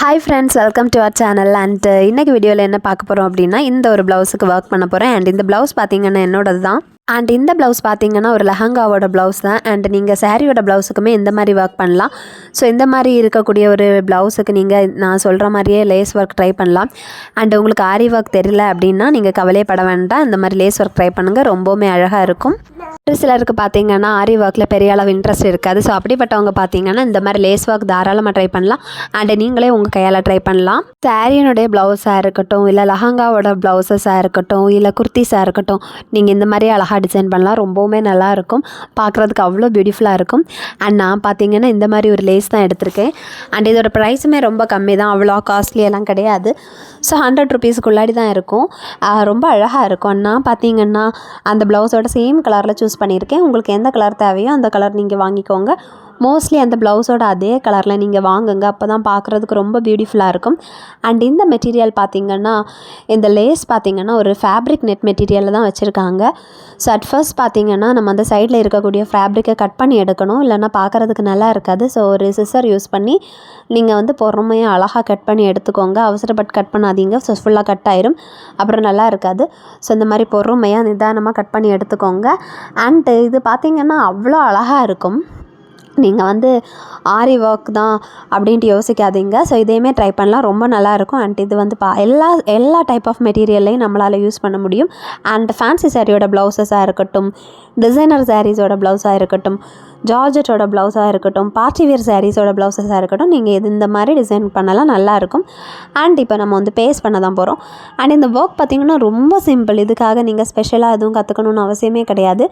Hi friends, welcome to our channel. And இன்றைக்கி வீடியோவில் என்ன பார்க்க போகிறோம் அப்படின்னா, இந்த ஒரு ப்ளவுஸுக்கு ஒர்க் பண்ண போகிறேன். அண்ட் இந்த ப்ளவுஸ் பார்த்திங்கன்னா என்னோடது தான். அண்ட் இந்த ப்ளவுஸ் பார்த்திங்கன்னா ஒரு லெஹங்காவோட ப்ளவுஸ் தான். அண்ட் நீங்கள் சாரியோட ப்ளவுஸுக்குமே இந்த மாதிரி ஒர்க் பண்ணலாம். ஸோ இந்த மாதிரி இருக்கக்கூடிய ஒரு ப்ளவுஸுக்கு நீங்கள் நான் சொல்கிற மாதிரியே லேஸ் ஒர்க் ட்ரை பண்ணலாம். அண்ட் உங்களுக்கு ஆரி ஒர்க் தெரியல அப்படின்னா நீங்கள் கவலைப்பட வேண்டாம், இந்த மாதிரி லேஸ் ஒர்க் ட்ரை பண்ணுங்கள், ரொம்பவுமே அழகாக இருக்கும். ஒரு சிலருக்கு பார்த்திங்கன்னா ஆரி ஒர்க்கில் பெரிய அளவு இன்ட்ரெஸ்ட் இருக்காது. ஸோ அப்படிப்பட்டவங்க பார்த்திங்கன்னா இந்த மாதிரி லேஸ் ஒர்க் தாராளமாக ட்ரை பண்ணலாம். அண்ட் நீங்களே உங்கள் கையால் ட்ரை பண்ணலாம். சாரியினுடைய ப்ளவுஸாக இருக்கட்டும், இல்லை லெஹங்காவோட ப்ளவுஸஸாக இருக்கட்டும், இல்லை குர்த்திஸாக இருக்கட்டும், நீங்கள் இந்த மாதிரி அழகாக டிசைன் பண்ணலாம். ரொம்பவுமே நல்லாயிருக்கும், பார்க்குறதுக்கு அவ்வளோ பியூட்டிஃபுல்லாக இருக்கும். அண்ட் நான் பார்த்திங்கன்னா இந்த மாதிரி ஒரு லேஸ் தான் எடுத்திருக்கேன். அண்ட் இதோட ப்ரைஸுமே ரொம்ப கம்மி தான், அவ்வளோ காஸ்ட்லி எல்லாம் கிடையாது. ஸோ 100 ருபீஸுக்குள்ளாடி தான் இருக்கும். ரொம்ப அழகாக இருக்கும். நான் பார்த்திங்கன்னா அந்த ப்ளவுஸோட சேம் கலரில் சூஸ் பண்ணியிருக்கேன். உங்களுக்கு எந்த கலர் தேவையோ அந்த கலர் நீங்கள் வாங்கிக்கோங்க. மோஸ்ட்லி அந்த ப்ளவுஸோட அதே கலரில் நீங்கள் வாங்குங்க, அப்போ தான் பார்க்குறதுக்கு ரொம்ப பியூட்டிஃபுல்லாக இருக்கும். அண்ட் இந்த மெட்டீரியல் பார்த்திங்கன்னா, இந்த லேஸ் பார்த்திங்கன்னா ஒரு ஃபேப்ரிக் நெட் மெட்டீரியலில் தான் வச்சுருக்காங்க. ஸோ அட் ஃபர்ஸ்ட் பார்த்திங்கன்னா நம்ம அந்த சைடில் இருக்கக்கூடிய ஃபேப்ரிக்கை கட் பண்ணி எடுக்கணும், இல்லைன்னா பார்க்குறதுக்கு நல்லா இருக்காது. ஸோ ஒரு சிசர் யூஸ் பண்ணி நீங்கள் வந்து பொறுமையாக அழகாக கட் பண்ணி எடுத்துக்கோங்க. அவசரப்பட்டு கட் பண்ணாதீங்க, ஸோ ஃபுல்லாக கட் ஆயிரும், அப்புறம் நல்லா இருக்காது. ஸோ இந்த மாதிரி பொறுமையாக நிதானமாக கட் பண்ணி எடுத்துக்கோங்க. அண்டு இது பார்த்திங்கன்னா அவ்வளோ அழகாக இருக்கும். நீங்கள் வந்து ஆரி ஒர்க் தான் அப்படின்ட்டு யோசிக்காதீங்க. ஸோ இதையுமே ட்ரை பண்ணலாம், ரொம்ப நல்லாயிருக்கும். அண்ட் இது வந்து எல்லா டைப் ஆஃப் மெட்டீரியல்லையும் நம்மளால் யூஸ் பண்ண முடியும். அண்ட் ஃபேன்சி சாரியோட ப்ளவுஸஸாக இருக்கட்டும், டிசைனர் சாரீஸோட ப்ளவுஸாக இருக்கட்டும், ஜார்ஜெட்டோட ப்ளவுஸாக இருக்கட்டும், பார்ட்டி வேர் சாரீஸோட ப்ளவுஸஸாக இருக்கட்டும், நீங்கள் இது இந்த மாதிரி டிசைன் பண்ணலாம், நல்லாயிருக்கும். அண்ட் இப்போ நம்ம வந்து பேஸ்ட் பண்ண தான் போகிறோம். அண்ட் இந்த ஒர்க் பார்த்திங்கன்னா ரொம்ப சிம்பிள். இதுக்காக நீங்கள் ஸ்பெஷலாக எதுவும் கற்றுக்கணுன்னு அவசியமே கிடையாது.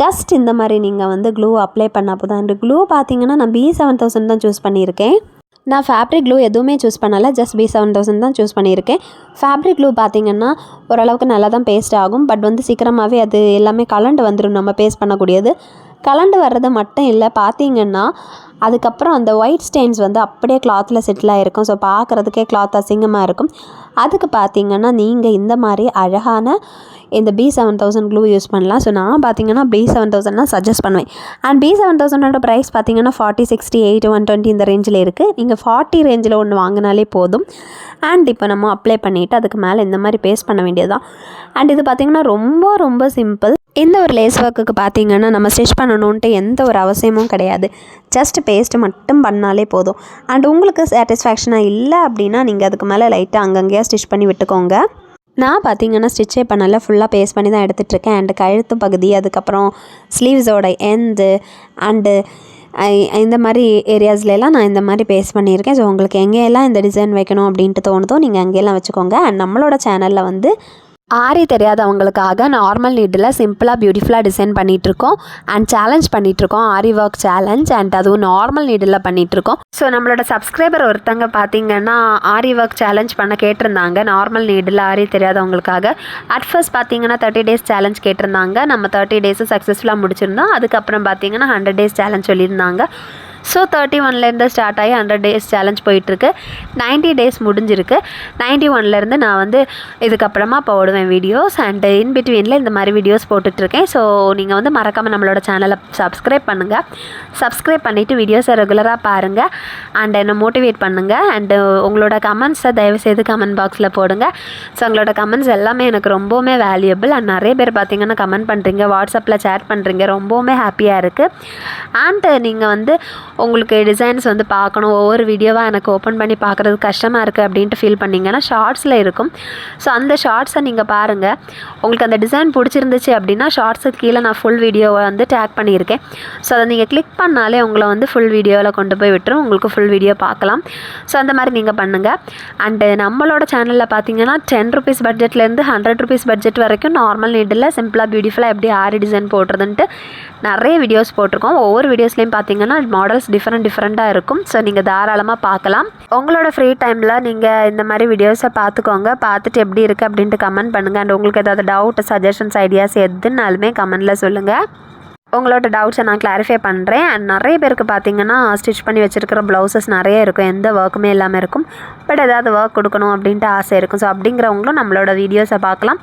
ஜஸ்ட் இந்த மாதிரி நீங்கள் வந்து க்ளூ அப்ளை பண்ணால் போதும். அண்ட் க்ளூ பார்த்திங்கன்னா நான் B7000 தான் சூஸ் பண்ணியிருக்கேன். நான் ஃபேப்ரிக் க்ளூ எதுவுமே சூஸ் பண்ணலை, ஜஸ்ட் B7000 தான் சூஸ் பண்ணியிருக்கேன். ஃபேப்ரிக் க்ளூ பார்த்திங்கன்னா ஓரளவுக்கு நல்லா தான் பேஸ்ட் ஆகும், பட் வந்து சீக்கிரமாகவே அது எல்லாமே கலண்டு வந்துடும். நம்ம பேஸ்ட் பண்ணக்கூடியது கலண்டு வர்றது மட்டும் இல்லை, பார்த்திங்கன்னா அதுக்கப்புறம் அந்த ஒயிட் ஸ்டெயின்ஸ் வந்து அப்படியே கிளாத்தில் செட்டில் ஆகிருக்கும். ஸோ பார்க்குறதுக்கே கிளாத் அசிங்கமாக இருக்கும். அதுக்கு பார்த்திங்கன்னா நீங்கள் இந்த மாதிரி அழகான இந்த B7000 க்ளூ யூஸ் பண்ணலாம். ஸோ நான் பார்த்திங்கன்னா B7000 தான் சஜஸ்ட் பண்ணுவேன். அண்ட் B7000ஓட ப்ரைஸ் பார்த்திங்கன்னா 40, 60, 80, 120 இந்த ரேஞ்சில் இருக்குது. நீங்கள் 40 ரேஞ்சில் ஒன்று வாங்கினாலே போதும். அண்ட் இப்போ நம்ம அப்ளை பண்ணிவிட்டு அதுக்கு மேலே இந்த மாதிரி பேஸ்ட் பண்ண வேண்டியது தான். அண்ட் இது பார்த்திங்கன்னா ரொம்ப ரொம்ப சிம்பிள். இந்த ஒரு லேஸ் ஒர்க்குக்கு பார்த்திங்கன்னா நம்ம ஸ்டிச் பண்ணணுன்ட்டு எந்த ஒரு அவசியமும் கிடையாது. ஜஸ்ட் பேஸ்ட்டு மட்டும் பண்ணாலே போதும். அண்ட் உங்களுக்கு சாட்டிஸ்ஃபேக்ஷனாக இல்லை அப்படின்னா நீங்கள் அதுக்கு மேலே லைட்டாக அங்கங்கேயா ஸ்டிச் பண்ணி விட்டுக்கோங்க. நான் பார்த்திங்கன்னா ஸ்டிச்சே பண்ணலை, ஃபுல்லாக பேஸ்ட் பண்ணி தான் எடுத்துகிட்ருக்கேன். அண்டு கழுத்து பகுதி, அதுக்கப்புறம் ஸ்லீவ்ஸோட எண்டு அண்டு இந்த மாதிரி ஏரியாஸ்லாம் நான் இந்த மாதிரி பேஸ்ட் பண்ணியிருக்கேன். ஸோ உங்களுக்கு எங்கேயெல்லாம் இந்த டிசைன் வைக்கணும் அப்படின்ட்டு தோணுதோ நீங்கள் அங்கேயெல்லாம் வச்சுக்கோங்க. அண்ட் நம்மளோட சேனலில் வந்து ஆரி தெரியாதவங்களுக்காக நார்மல் நீடில் சிம்பிளாக பியூட்டிஃபுல்லாக டிசைன் பண்ணிகிட்ருக்கோம். அண்ட் சேலஞ்ச் பண்ணிகிட்ருக்கோம், ஆரி ஒர்க் சேலஞ்ச். அண்ட் அதுவும் நார்மல் நீடில் பண்ணிகிட்ருக்கோம். ஸோ நம்மளோட சப்ஸ்கிரைபர் ஒருத்தங்க பார்த்திங்கன்னா ஆரி ஒர்க் சேலஞ்ச் பண்ண கேட்டிருந்தாங்க, நார்மல் நீடில் ஆரி தெரியாதவங்களுக்காக. அட் ஃபர்ஸ்ட் பார்த்திங்கன்னா 30 days சேலஞ்ச் கேட்டிருந்தாங்க. நம்ம 30 days சக்ஸஸ்ஃபுல்லாக முடிச்சிருந்தோம். அதுக்கப்புறம் பார்த்திங்கன்னா 100 days சேலஞ்ச் சொல்லியிருந்தாங்க. ஸோ 31லேருந்து ஸ்டார்ட் ஆகி 100 days சேலஞ்ச் போயிட்டுருக்கு. 90 days முடிஞ்சிருக்கு. 91லேருந்து நான் வந்து இதுக்கப்புறமா போடுவேன் வீடியோஸ். அண்ட் இன் பிட்வீனில் இந்த மாதிரி வீடியோஸ் போட்டுட்ருக்கேன். ஸோ நீங்கள் வந்து மறக்காமல் நம்மளோட சேனலை சப்ஸ்கிரைப் பண்ணுங்கள். சப்ஸ்கிரைப் பண்ணிவிட்டு வீடியோஸை ரெகுலராக பாருங்கள். அண்ட் என்னை மோட்டிவேட் பண்ணுங்கள். அண்டு உங்களோட கமெண்ட்ஸை தயவுசெய்து கமெண்ட் பாக்ஸில் போடுங்க. ஸோ உங்களோட கமெண்ட்ஸ் எல்லாமே எனக்கு ரொம்பவுமே வேல்யூபிள். அண்ட் நிறைய பேர் பார்த்திங்கன்னா கமெண்ட் பண்ணுறீங்க, வாட்ஸ்அப்பில் சேட் பண்ணுறீங்க, ரொம்பவுமே ஹாப்பியாக இருக்குது. அண்டு நீங்கள் வந்து உங்களுக்கு டிசைன்ஸ் வந்து பார்க்கணும், ஒவ்வொரு வீடியோவாக எனக்கு ஓப்பன் பண்ணி பார்க்குறது கஷ்டமாக இருக்குது அப்படின்ட்டு ஃபீல் பண்ணிங்கன்னா ஷார்ட்ஸில் இருக்கும். ஸோ அந்த ஷார்ட்ஸை நீங்கள் பாருங்கள். உங்களுக்கு அந்த டிசைன் பிடிச்சிருந்துச்சு அப்படின்னா ஷார்ட்ஸுக்கு கீழே நான் ஃபுல் வீடியோவை வந்து டேக் பண்ணியிருக்கேன். ஸோ அதை நீங்கள் கிளிக் பண்ணாலே உங்களை வந்து ஃபுல் வீடியோவில் கொண்டு போய் விட்டுரும், உங்களுக்கு ஃபுல் வீடியோ பார்க்கலாம். ஸோ அந்த மாதிரி நீங்கள் பண்ணுங்கள். அண்டு நம்மளோட சேனலில் பார்த்தீங்கன்னா 10 rupees பட்ஜெட்லேருந்து 100 rupees பட்ஜெட் வரைக்கும் நார்மல் நீடில் சிம்பிளாக பியூட்டிஃபுல்லாக எப்படி ஆரி டிசைன் போடுறதுன்ட்டு நிறைய வீடியோஸ் போட்டிருக்கோம். ஒவ்வொரு வீடியோஸ்லேயும் பார்த்தீங்கன்னா மாடல்ஸ் டிஃப்ரெண்ட்டாக இருக்கும். ஸோ நீங்கள் தாராளமாக பார்க்கலாம். உங்களோட ஃப்ரீ டைமில் நீங்கள் இந்த மாதிரி வீடியோஸை பார்த்துக்கோங்க. பார்த்துட்டு எப்படி இருக்குது அப்படின்ட்டு கமெண்ட் பண்ணுங்கள். அண்ட் உங்களுக்கு ஏதாவது டவுட், சஜஷன்ஸ், ஐடியாஸ் எதுனாலுமே கமெண்டில் சொல்லுங்கள். உங்களோட டவுட்ஸை நான் கிளாரிஃபை பண்ணுறேன். அண்ட் நிறைய பேருக்கு பார்த்தீங்கன்னா ஸ்டிச் பண்ணி வச்சுருக்கிற ப்ளவுசஸ் நிறைய இருக்கும், எந்த ஒர்க்குமே இல்லாமல் இருக்கும். பட் ஏதாவது ஒர்க் கொடுக்கணும் அப்படின்ட்டு ஆசை இருக்கும். ஸோ அப்படிங்கிறவங்களும் நம்மளோட வீடியோஸை பார்க்கலாம்.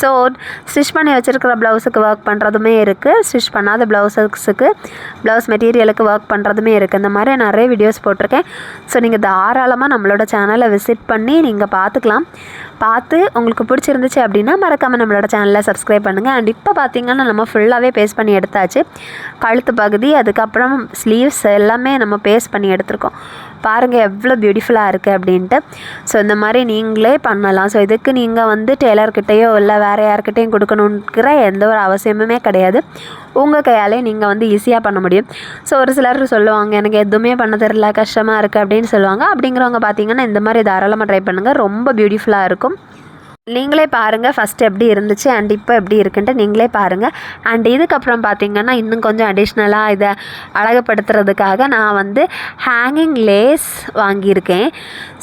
ஸோ ஸ்டிச் பண்ணி வச்சுருக்கிற ப்ளவுஸுக்கு ஒர்க் பண்ணுறதுமே இருக்குது, ஸ்டிச் பண்ணாத ப்ளவுஸ் மெட்டீரியலுக்கு ஒர்க் பண்ணுறதுமே இருக்குது. இந்த மாதிரி நிறைய வீடியோஸ் போட்டிருக்கேன். ஸோ நீங்கள் தாராளமாக நம்மளோட சேனலை விசிட் பண்ணி நீங்கள் பார்த்துக்கலாம். பார்த்து உங்களுக்கு பிடிச்சிருந்துச்சு அப்படின்னா மறக்காமல் நம்மளோட சேனலை சப்ஸ்கிரைப் பண்ணுங்கள். அண்ட் இப்போ பார்த்தீங்கன்னா நம்ம ஃபுல்லாகவே பேஸ்ட் பண்ணி எடுத்தாச்சு. கழுத்து பகுதி, அதுக்கப்புறம் ஸ்லீவ்ஸ் எல்லாமே நம்ம பேஸ்ட் பண்ணி எடுத்திருக்கோம். பாருங்கள் எவ்வளோ பியூட்டிஃபுல்லாக இருக்குது அப்படின்ட்டு. ஸோ இந்த மாதிரி நீங்களே பண்ணலாம். ஸோ இதுக்கு நீங்கள் வந்து டெய்லர்கிட்டையோ இல்லை வேறு யார்கிட்டையும் கொடுக்கணுங்கிற எந்த ஒரு அவசியமுமே கிடையாது. உங்கள் கையாலே நீங்கள் வந்து ஈஸியாக பண்ண முடியும். ஸோ ஒரு சிலர் சொல்லுவாங்க எனக்கு எதுவுமே பண்ண தெரியல, கஷ்டமாக இருக்குது அப்படின்னு சொல்லுவாங்க. அப்படிங்கிறவங்க பார்த்தீங்கன்னா இந்த மாதிரி தாராளமாக ட்ரை பண்ணுங்கள், ரொம்ப பியூட்டிஃபுல்லாக இருக்கும். நீங்களே பாருங்கள் ஃபஸ்ட்டு எப்படி இருந்துச்சு அண்ட் இப்போ எப்படி இருக்குன்ட்டு நீங்களே பாருங்கள். அண்ட் இதுக்கப்புறம் பார்த்திங்கன்னா இன்னும் கொஞ்சம் அடிஷ்னலாக இதை அழகுப்படுத்துறதுக்காக நான் வந்து ஹேங்கிங் லேஸ் வாங்கியிருக்கேன்.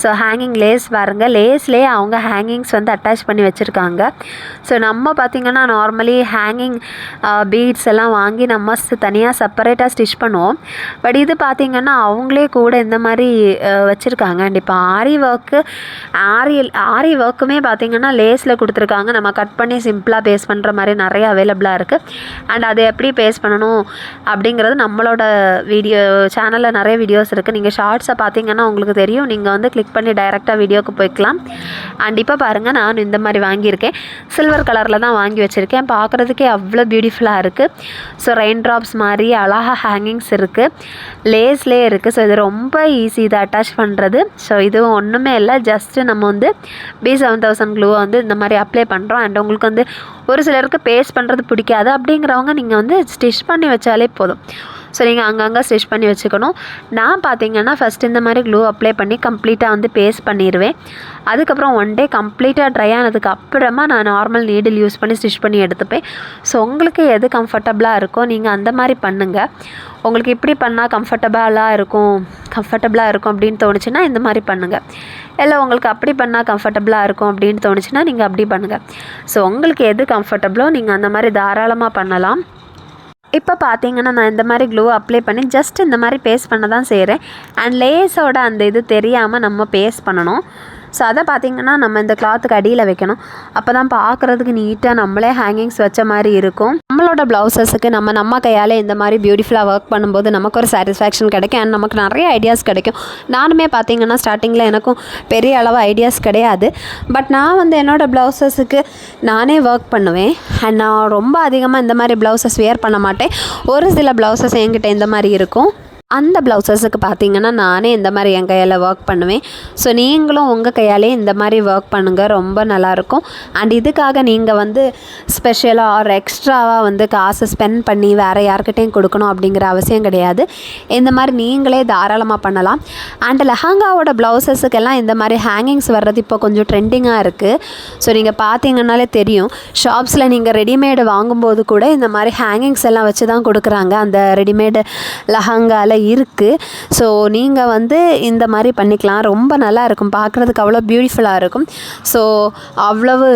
ஸோ ஹேங்கிங் லேஸ் பாருங்கள், லேஸ்லேயே அவங்க ஹேங்கிங்ஸ் வந்து அட்டாச் பண்ணி வச்சுருக்காங்க. ஸோ நம்ம பார்த்திங்கன்னா நார்மலி ஹேங்கிங் பீட்ஸ் எல்லாம் வாங்கி நம்ம தனியாக செப்பரேட்டாக ஸ்டிச் பண்ணுவோம். பட் இது பார்த்திங்கன்னா அவங்களே கூட இந்த மாதிரி வச்சுருக்காங்க. அண்ட் இப்போ ஆரி ஒர்க்குமே பார்த்திங்கன்னா லேஸில் கொடுத்துருக்காங்க. நம்ம கட் பண்ணி சிம்பிளாக பேஸ்ட் பண்ணுற மாதிரி நிறைய அவைலபிளாக இருக்குது. அண்ட் அதை எப்படி பேஸ்ட் பண்ணணும் அப்படிங்கிறது நம்மளோட சேனலில் நிறைய வீடியோஸ் இருக்குது. நீங்கள் ஷார்ட்ஸை பார்த்தீங்கன்னா உங்களுக்கு தெரியும். நீங்கள் வந்து கிளிக் பண்ணி டைரெக்டாக வீடியோக்கு போய்க்கலாம். அண்ட் இப்போ பாருங்கள் நான் இந்த மாதிரி வாங்கியிருக்கேன். சில்வர் கலரில் தான் வாங்கி வச்சுருக்கேன். பார்க்குறதுக்கே அவ்வளோ பியூட்டிஃபுல்லாக இருக்குது. ஸோ ரெயின் ட்ராப்ஸ் மாதிரி அழகாக ஹேங்கிங்ஸ் இருக்குது, லேஸ்லேயே இருக்குது. ஸோ இது ரொம்ப ஈஸி இதை அட்டாச் பண்ணுறது. ஸோ இது ஒன்றுமே இல்லை, ஜஸ்ட்டு நம்ம வந்து B7000 க்ளூவை வந்து இந்த மாதிரி அப்ளை பண்ணுறோம். அண்ட் உங்களுக்கு வந்து ஒரு சிலருக்கு பேஸ்ட் பண்ணுறது பிடிக்காது அப்படிங்கிறவங்க நீங்கள் வந்து ஸ்டிச் பண்ணி வச்சாலே போதும். ஸோ நீங்கள் அங்கங்கே ஸ்டிச் பண்ணி வச்சுக்கணும். நான் பார்த்தீங்கன்னா ஃபஸ்ட் இந்த மாதிரி க்ளூ அப்ளை பண்ணி கம்ப்ளீட்டாக வந்து பேஸ்ட் பண்ணிடுவேன். அதுக்கப்புறம் ஒன் டே கம்ப்ளீட்டாக ட்ரை ஆனதுக்கு அப்புறமா நான் நார்மல் நீடில் யூஸ் பண்ணி ஸ்டிச் பண்ணி எடுத்துப்பேன். ஸோ உங்களுக்கு எது கம்ஃபர்டபுளாக இருக்கோ நீங்கள் அந்த மாதிரி பண்ணுங்கள். உங்களுக்கு இப்படி பண்ணால் கம்ஃபர்டபுளாக இருக்கும் அப்படின்னு தோணுச்சுன்னா இந்த மாதிரி பண்ணுங்கள். இல்லை உங்களுக்கு அப்படி பண்ணால் கம்ஃபர்டபுளாக இருக்கும் அப்படின்னு தோணுச்சுன்னா நீங்கள் அப்படி பண்ணுங்கள். ஸோ உங்களுக்கு எது கம்ஃபர்டபுளோ நீங்கள் அந்த மாதிரி தாராளமாக பண்ணலாம். இப்போ பார்த்தீங்கன்னா நான் இந்த மாதிரி க்ளூ அப்ளை பண்ணி ஜஸ்ட் இந்த மாதிரி பேஸ்ட் பண்ண தான் செய்கிறேன். அண்ட் லேஸோட அந்த இது தெரியாமல் நம்ம பேஸ்ட் பண்ணணும். ஸோ அதை பார்த்திங்கன்னா நம்ம இந்த கிளாத்துக்கு அடியில் வைக்கணும். அப்போ தான் பார்க்குறதுக்கு நீட்டாக நம்மளே ஹேங்கிங்ஸ் வச்ச மாதிரி இருக்கும். நம்மளோட ப்ளவுசஸுக்கு நம்ம கையால் இந்த மாதிரி பியூட்டிஃபுல்லாக ஒர்க் பண்ணும்போது நமக்கு ஒரு சாட்டிஸ்ஃபேக்ஷன் கிடைக்கும். அண்ட் நமக்கு நிறைய ஐடியாஸ் கிடைக்கும். நானுமே பார்த்திங்கன்னா ஸ்டார்டிங்கில் எனக்கும் பெரிய அளவு ஐடியாஸ் கிடையாது. பட் நான் வந்து என்னோடய ப்ளவுசஸுக்கு நானே ஒர்க் பண்ணுவேன். அண்ட் நான் ரொம்ப அதிகமாக இந்த மாதிரி ப்ளவுசஸ் வியர் பண்ண மாட்டேன். ஒரு சில ப்ளவுசஸ் என்கிட்ட இந்த மாதிரி இருக்கும். அந்த ப்ளவுசஸுக்கு பார்த்திங்கன்னா நானே இந்த மாதிரி என் கையால் ஒர்க் பண்ணுவேன். ஸோ நீங்களும் உங்கள் கையாலே இந்த மாதிரி ஒர்க் பண்ணுங்கள், ரொம்ப நல்லாயிருக்கும். அண்ட் இதுக்காக நீங்கள் வந்து ஸ்பெஷலாக ஆர் எக்ஸ்ட்ராவாக வந்து காசு ஸ்பெண்ட் பண்ணி வேறு யார்கிட்டையும் கொடுக்கணும் அப்படிங்கிற அவசியம் கிடையாது. இந்த மாதிரி நீங்களே தாராளமாக பண்ணலாம். அண்ட் லெஹங்காவோட ப்ளவுசஸுக்கெல்லாம் இந்த மாதிரி ஹேங்கிங்ஸ் வர்றது இப்போ கொஞ்சம் ட்ரெண்டிங்காக இருக்குது. ஸோ நீங்கள் பார்த்தீங்கன்னாலே தெரியும், ஷாப்ஸில் நீங்கள் ரெடிமேடு வாங்கும்போது கூட இந்த மாதிரி ஹேங்கிங்ஸ் எல்லாம் வச்சு தான் கொடுக்குறாங்க. அந்த ரெடிமேடு லெஹங்காவில் இருக்குது. ஸோ நீங்கள் வந்து இந்த மாதிரி பண்ணிக்கலாம், ரொம்ப நல்லா இருக்கும், பார்க்குறதுக்கு அவ்வளோ பியூட்டிஃபுல்லாக இருக்கும். ஸோ அவ்வளவு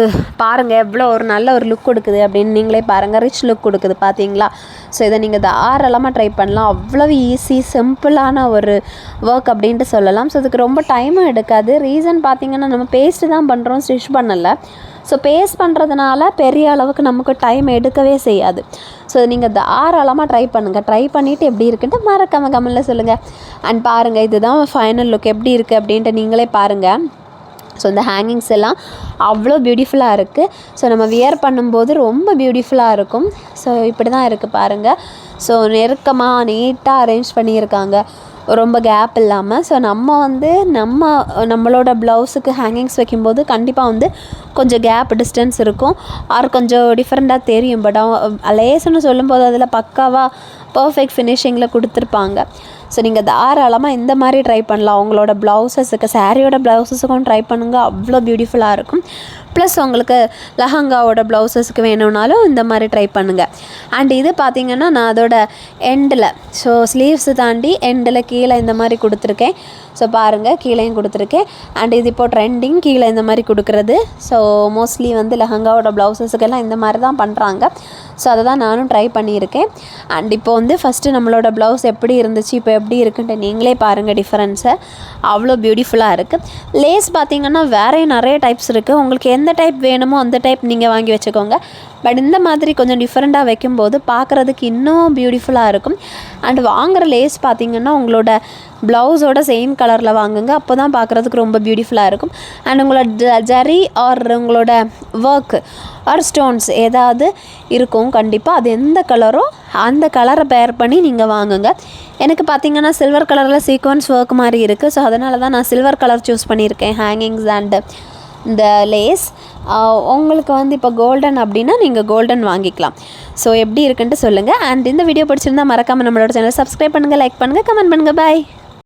பாருங்கள் எவ்வளோ ஒரு நல்ல ஒரு லுக் கொடுக்குது அப்படின்னு நீங்களே பாருங்கள், ரிச் லுக் கொடுக்குது பார்த்தீங்களா. ஸோ இதை நீங்கள் தாராளமாக ட்ரை பண்ணலாம். அவ்வளவு ஈஸி சிம்பிளான ஒரு ஒர்க் அப்படின்ட்டு சொல்லலாம். ஸோ இதுக்கு ரொம்ப டைமும் எடுக்காது. ரீசன் பார்த்திங்கன்னா நம்ம பேஸ்ட்டு தான் பண்ணுறோம், ஸ்டிச் பண்ணலை. ஸோ பேஸ்ட் பண்ணுறதுனால பெரிய அளவுக்கு நமக்கு டைம் எடுக்கவே செய்யாது. ஸோ நீங்கள் தாராளமாக ட்ரை பண்ணுங்கள். ட்ரை பண்ணிவிட்டு எப்படி இருக்குன்ட்டு மறக்காமல் கமெண்ட்டில் சொல்லுங்கள். அண்ட் பாருங்கள் இதுதான் ஃபைனல் லுக், எப்படி இருக்குது அப்படின்ட்டு நீங்களே பாருங்கள். ஸோ இந்த ஹேங்கிங்ஸ் எல்லாம் அவ்வளோ பியூட்டிஃபுல்லாக இருக்குது. ஸோ நம்ம வியர் பண்ணும்போது ரொம்ப பியூட்டிஃபுல்லாக இருக்கும். ஸோ இப்படி தான் இருக்குது பாருங்கள். ஸோ நெருக்கமாக நீட்டாக அரேஞ்ச் பண்ணியிருக்காங்க, ரொம்ப கேப் இல்லாமல். ஸோ நம்ம வந்து நம்மளோட ப்ளவுஸுக்கு ஹேங்கிங்ஸ் வைக்கும்போது கண்டிப்பாக வந்து கொஞ்சம் கேப் டிஸ்டன்ஸ் இருக்கும், ஆர் கொஞ்சம் டிஃப்ரெண்ட்டாக தெரியும். பட் லேஸ்ன்னு சொல்லும்போது அதில் பக்காவாக பர்ஃபெக்ட் ஃபினிஷிங்கில் கொடுத்துருப்பாங்க. ஸோ நீங்கள் தாராளமாக இந்த மாதிரி ட்ரை பண்ணலாம். உங்களோட ப்ளவுஸஸுக்கு சாரியோட ப்ளவுஸஸுக்கும் ட்ரை பண்ணுங்கள், அவ்வளோ பியூட்டிஃபுல்லாக இருக்கும். ப்ளஸ் உங்களுக்கு லெஹங்காவோட ப்ளவுஸஸ்க்கு வேணும்னாலும் இந்த மாதிரி ட்ரை பண்ணுங்கள். அண்ட் இது பார்த்திங்கன்னா நான் அதோட எண்டில், ஸோ ஸ்லீவ்ஸு தாண்டி எண்டில் கீழே இந்த மாதிரி கொடுத்துருக்கேன். ஸோ பாருங்கள், கீழேயும் கொடுத்துருக்கேன். அண்ட் இது இப்போ ட்ரெண்டிங் கீழே இந்த மாதிரி கொடுக்குறது. ஸோ மோஸ்ட்லி வந்து லெஹங்காவோட ப்ளவுஸஸுக்கெல்லாம் இந்த மாதிரி தான் பண்ணுறாங்க. ஸோ அதை தான் நானும் ட்ரை பண்ணியிருக்கேன். அண்ட் இப்போ வந்து ஃபஸ்ட்டு நம்மளோட ப்ளவுஸ் எப்படி இருந்துச்சு, இப்போ எப்படி இருக்குன்ட்டு நீங்களே பாருங்கள் டிஃப்ரென்ஸை. அவ்வளோ பியூட்டிஃபுல்லாக இருக்குது. லேஸ் பார்த்திங்கன்னா வேறே நிறைய டைப்ஸ் இருக்குது. உங்களுக்கு எந்த டைப் வேணுமோ அந்த டைப் நீங்கள் வாங்கி வச்சுக்கோங்க. பட் இந்த மாதிரி கொஞ்சம் டிஃப்ரெண்ட்டாக வைக்கும்போது பார்க்குறதுக்கு இன்னும் பியூட்டிஃபுல்லாக இருக்கும். அண்ட் வாங்குகிற லேஸ் பார்த்திங்கன்னா உங்களோட ப்ளவுஸோட சேம் கலரில் வாங்குங்க, அப்போ தான் பார்க்குறதுக்கு ரொம்ப பியூட்டிஃபுல்லாக இருக்கும். அண்ட் உங்களோட ஜரி ஆர் உங்களோட ஒர்க்கு ஆர் ஸ்டோன்ஸ் ஏதாவது இருக்கும் கண்டிப்பாக. அது எந்த கலரோ அந்த கலரை பேர் பண்ணி நீங்கள் வாங்குங்க. எனக்கு பார்த்திங்கன்னா சில்வர் கலரில் சீக்வன்ஸ் ஒர்க் மாதிரி இருக்குது. ஸோ அதனால தான் நான் சில்வர் கலர் சூஸ் பண்ணியிருக்கேன் ஹேங்கிங்ஸ் அண்டு இந்த லேஸ். உங்களுக்கு வந்து இப்போ கோல்டன் அப்படின்னா நீங்கள் கோல்டன் வாங்கிக்கலாம். ஸோ எப்படி இருக்குன்ட்டு சொல்லுங்கள். அண்ட் இந்த வீடியோ பிடிச்சிருந்தால் மறக்காமல் நம்மளோட சேனல் சப்ஸ்கிரைப் பண்ணுங்கள், லைக் பண்ணுங்கள், கமெண்ட் பண்ணுங்கள். பாய்.